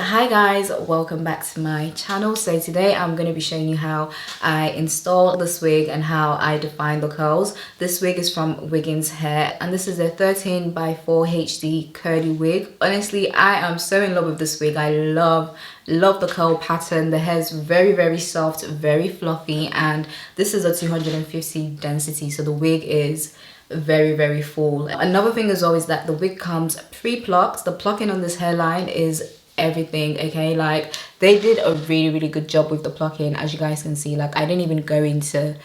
Hi guys, welcome back to my channel. So today I'm going to be showing you how I installed this wig and how I define the curls. This wig is from Wiggins hair and this is a 13 by 4 HD curly wig. Honestly, I am so in love with this wig. I love the curl pattern. The hair is very soft, very fluffy, and this is a 250 density, so the wig is very full. Another thing as well is that the wig comes pre-plucked. The plucking on this hairline is everything, okay? Like, they did a really good job with the plucking. As you guys can see, like, I didn't even go into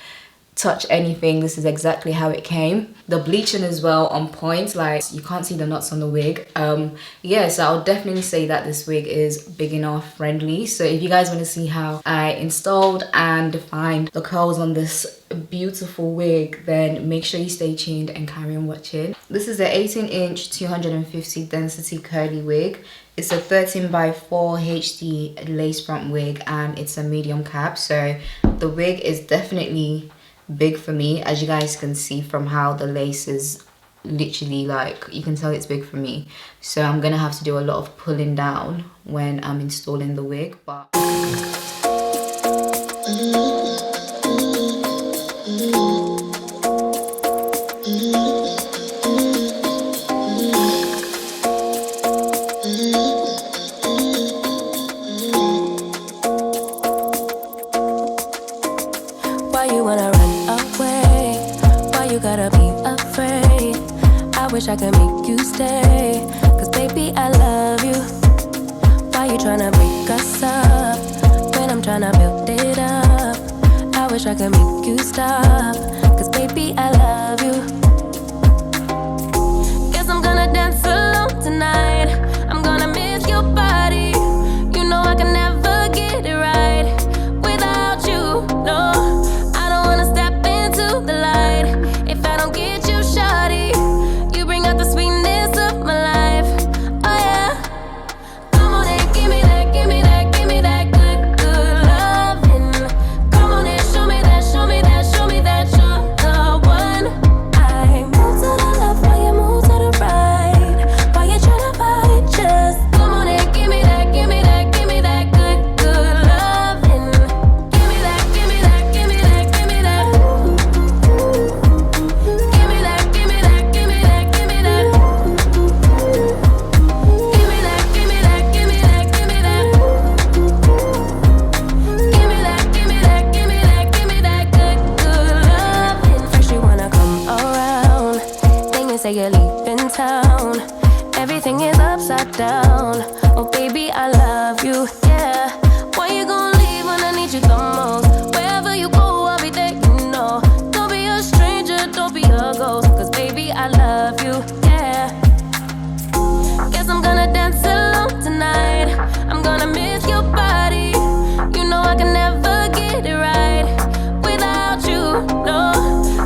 touch anything. This is exactly how it came. The bleaching as well on point, like you can't see the knots on the wig. Yeah, so I'll definitely say that this wig is beginner friendly. So if you guys want to see how I installed and defined the curls on this beautiful wig, then make sure you stay tuned and carry on watching. This is an 18-inch 250 density curly wig. It's a 13 by 4 HD lace front wig and it's a medium cap. So the wig is definitely big for me, as you guys can see from how the lace is literally, like, you can tell it's big for me. So I'm gonna have to do a lot of pulling down when I'm installing the wig, but why you wanna run away? Why you gotta be afraid? I wish I could make you stay, cause baby I love you. Why you tryna break us up when I'm tryna build it up? I wish I could make you stop, cause baby I love you. Guess I'm gonna dance alone tonight. I'm gonna miss your body. You know I can never get it right without you, no. Say you're leaving town, everything is upside down. Oh baby, I love you, yeah. Why you gonna leave when I need you the most? Wherever you go, I'll be there, you know. Don't be a stranger, don't be a ghost, cause baby, I love you, yeah. Guess I'm gonna dance alone tonight. I'm gonna miss your body. You know I can never get it right without you, no.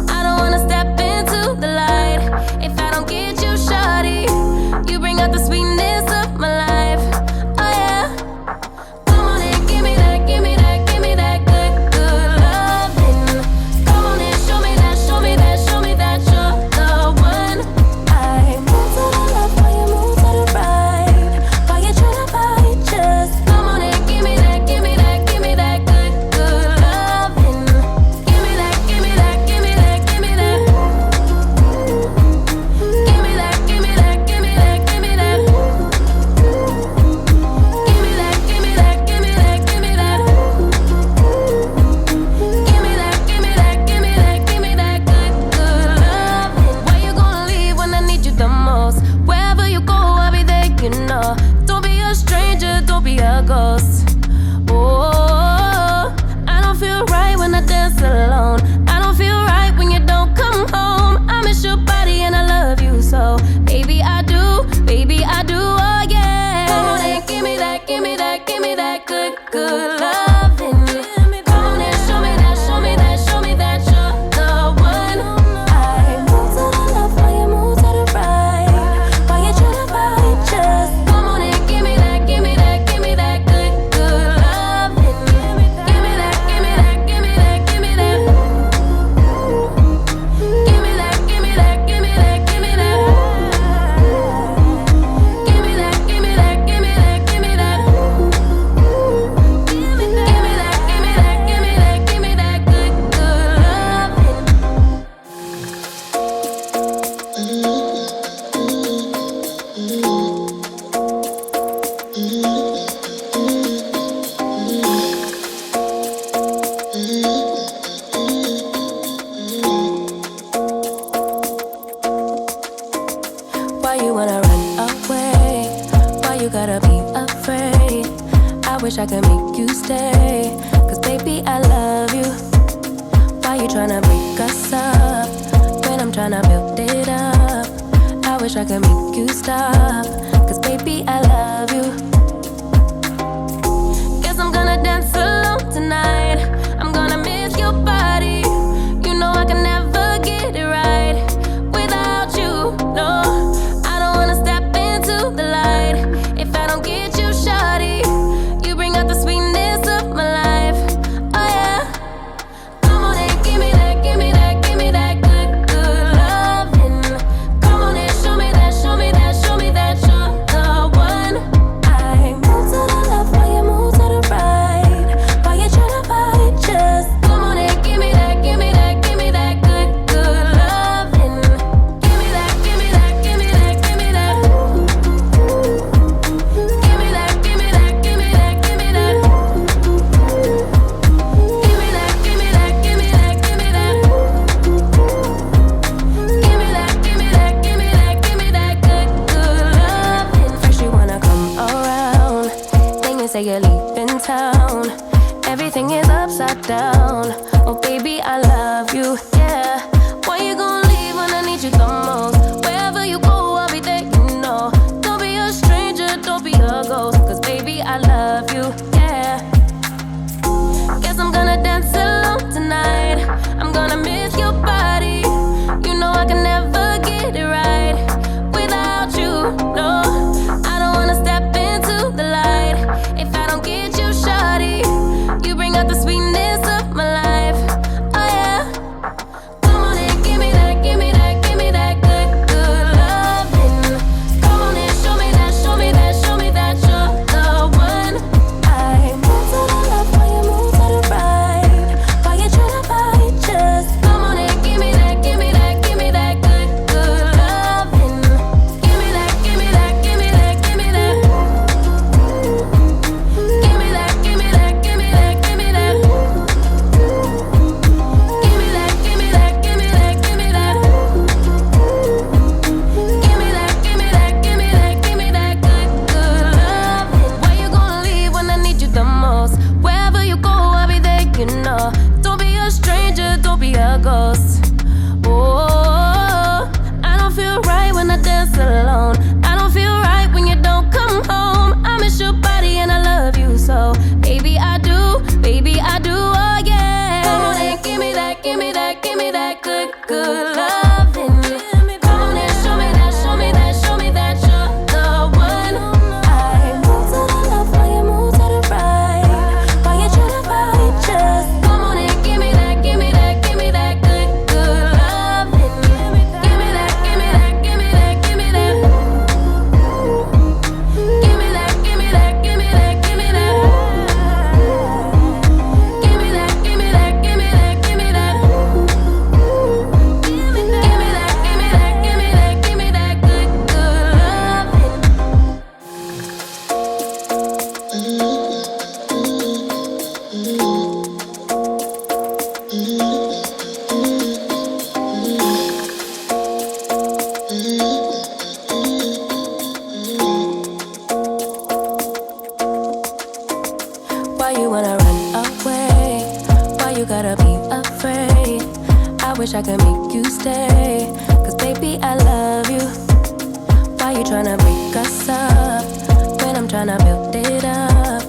I don't wanna step into the light if I don't get you, shawty. You bring out the sweetness of my life, oh yeah. Come on and give me that, give me that, give me that good loving. Come on and show me that, show me that, show me that you're the one. I move to the left while you move to the right. Why you tryna fight? Just come on and give me that, give me that, give me that good loving. Give me that, give me that, give me that, give me that. Give me that, give me that, give me that, give me that. Give me that, give me that, give me that, give me that. Give me that, give me that, give me that, give me that good loving. Why you gonna leave when I need you the most? Wherever you go, I'll be there, you know. Don't be a stranger, don't be a ghost. Oh, I don't feel right when I dance alone. I don't feel right when you don't come home. I miss your body and I love you so. Baby, I do, oh yeah. Come on and give me that, give me that, give me that good loving. Come on and show me that, show me that, show me that you're the one. I move to the left while you move to the right. Why you tryna fight? Just come on and give me that, give me that, give me that good loving. Give me that, give me that, give me that, give me that. Give me that, give me that, give me that, give me that. Give me that, give me that, give me that, give me that. Why you wanna run away? Why you gotta be afraid? I wish I could make you stay, 'cause baby I love you. Why you tryna break us up when I'm tryna build it up? I wish I could make you stop, 'cause baby I love you. Guess I'm gonna dance alone tonight. I'm gonna miss your body. You know I can never get it right without you, no. I don't wanna step into the light if I don't get you, shawty. You bring out the sweetness of my life, oh yeah. Come on and give me that, give me that, give me that good, good loving. Come on and show me that, show me that, show me that you're the one. I move to the left while you move to the right. While you tryna fight, just come on and give me that, give me that, give me that good, good loving. Give me that, give me that, give me that, give me that. Give me that, give me that, give me that, give me that. Give me that, give me that, give me that, give me that. Give me that, give me that, give me that, give me that good, good loving. First you wanna come around, then you say you're leaving town. Everything is upside down. Oh baby, I love you, yeah. Why you gon' leave when I need you the most? Wherever you go, I'll be there, you know. Don't be a stranger, don't be a ghost, 'cause baby, I love you, yeah. Guess I'm gonna dance alone tonight. I'm gonna miss your body. You know I can never get it right without you, no. I don't wanna step into the light if I don't get you, shawty. You bring out the sweetness of my life, oh yeah. Come on and give me that, give me that, give me that good, good loving. Come on and show me that, show me that, show me that you're the one. I move to the left while you move to the right. While you tryna fight, just come on and give me that, give me that, give me that good, good loving. Give me that, give me that, give me that, give me that. Give me that, give me that, give me that, give me that. Give me that, give me that, give me that, give me that. Give me that, give me that, give me that, give me that good, good loving. Why you gonna leave when I need you the most? Wherever you go, I'll be there, you know. Don't be a stranger, don't be a ghost. Oh, I don't feel right when I dance alone. I don't feel right when you don't come home. I miss your body and I love you so. Baby, I do, oh yeah. Come on and give me that, give me that, give me that good, good loving. Come on and show me that, show me that, show me that you're the one. I move to the left while you move to the right. While you tryna fight, just come on and give me that, give me that, give me that good, good loving. Give me that, give me that, give me that, give me that. Give me that, give me that, give me that, give me that. Give me that, give me that, give me that, give me that. Give me that, give me that, give me that, give me that good, good loving. Why you wanna run away? Why you gotta be afraid? I wish I could make you stay, 'cause baby I love you. Why you tryna break us up when I'm tryna build it up?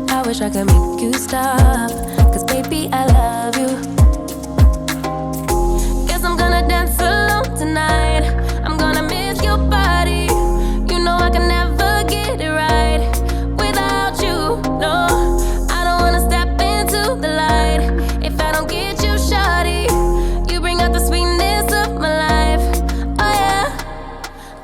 I wish I could make you stop, 'cause baby I love you. Guess I'm gonna dance alone tonight. I'm gonna miss your body. You know I can never get it right without you, no. I don't wanna step into the light if I don't get you, shawty. You bring out the sweetness of my life, oh yeah.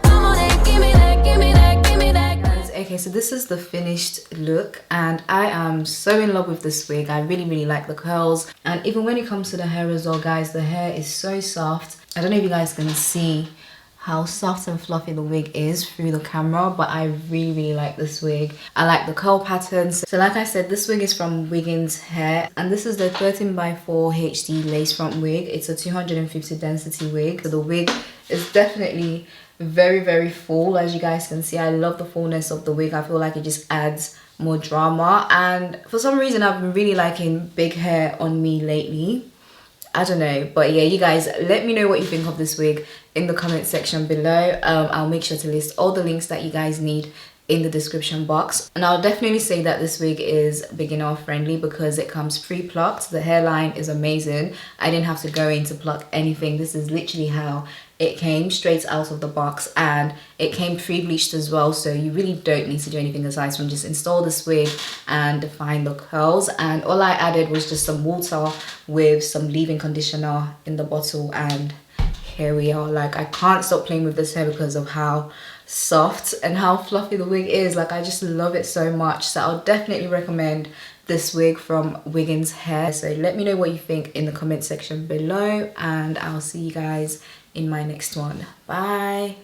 Come on and give me that, give me that, give me that. Okay, so this is the finished look and I am so in love with this wig. I really, really like the curls, and even when it comes to the hair as well, guys, the hair is so soft. I don't know if you guys can see how soft and fluffy the wig is through the camera, but I really like this wig. I like the curl patterns. So like I said, this wig is from Wiggins Hair, and this is the 13x4 HD lace front wig. It's a 250 density wig. So the wig is definitely very full. As you guys can see, I love the fullness of the wig. I feel like it just adds more drama, and for some reason I've been really liking big hair on me lately. I don't know, but yeah, you guys, let me know what you think of this wig in the comment section below. I'll make sure to list all the links that you guys need in the description box, and I'll definitely say that this wig is beginner friendly because it comes pre-plucked. The hairline is amazing. I didn't have to go in to pluck anything. This is literally how it came, straight out of the box, and it came pre-bleached as well, so you really don't need to do anything aside from just install this wig and define the curls. And all I added was just some water with some leave-in conditioner in the bottle, and here we are. Like, I can't stop playing with this hair because of how soft and how fluffy the wig is. Like, I just love it so much. So I'll definitely recommend this wig from Wiggins Hair. So let me know what you think in the comment section below, and I'll see you guys in my next one. Bye.